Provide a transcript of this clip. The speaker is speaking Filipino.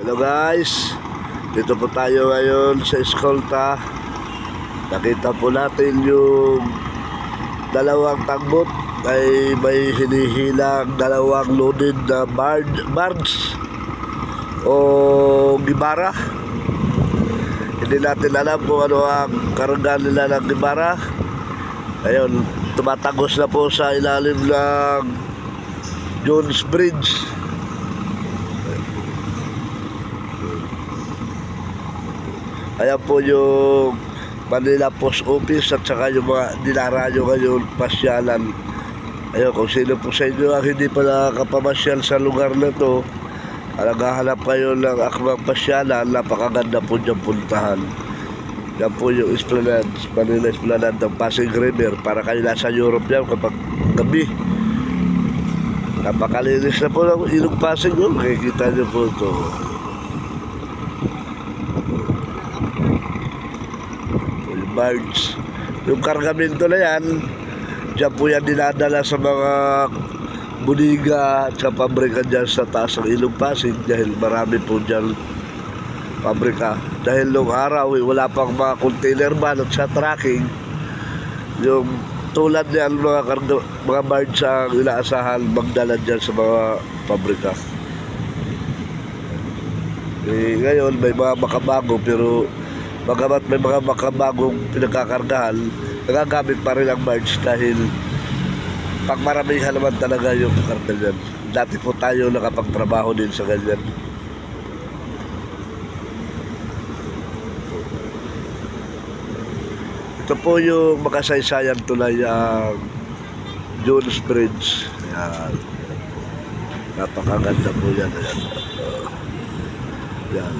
Hello guys, dito po tayo ngayon sa eskolta. Nakita po natin yung dalawang tagbot ay may hinihilang dalawang loaded na barge o gibara. Hindi natin alam kung ano ang karga nila ng gibara. Ayun, tumatagos na po sa ilalim ng Jones Bridge. Ayan po yung Manila Post Office at saka yung mga dinarayo ngayon pasyalan. Ayun, kung sino po sa inyo ang hindi pa nakakapamasyal sa lugar na to, naghahanap kayo ng akmang pasyalan, napakaganda po dyan puntahan. Yan po yung Esplanade, Manila Esplanade ng Pasig River. Para kayo nasa Europe yan kapag gabi. Napakalinis na po ng ilog Pasig yun. Makikita nyo po ito. Barge. Yung kargamento na yan, dyan po yan dinadala sa mga budiga at sa pabrika dyan sa taas ng ilog Pasig dahil marami po dyan pabrika. Dahil nung araw wala pang mga container van at sa tracking, yung tulad niyan mga barge ang inaasahan magdala dyan sa mga pabrika. Ngayon may mga makabago, pero bagamat may mga makabagong pinagkakargahan, nagagamit pa rin ang barge dahil pagmaramihan naman talaga yung karga dyan. Dati po tayo nakapagtrabaho din sa ganyan. Ito po yung makasaysayan tulay ang Jones Bridge. Ayan. Napakaganda po yan. Ayan. Yan.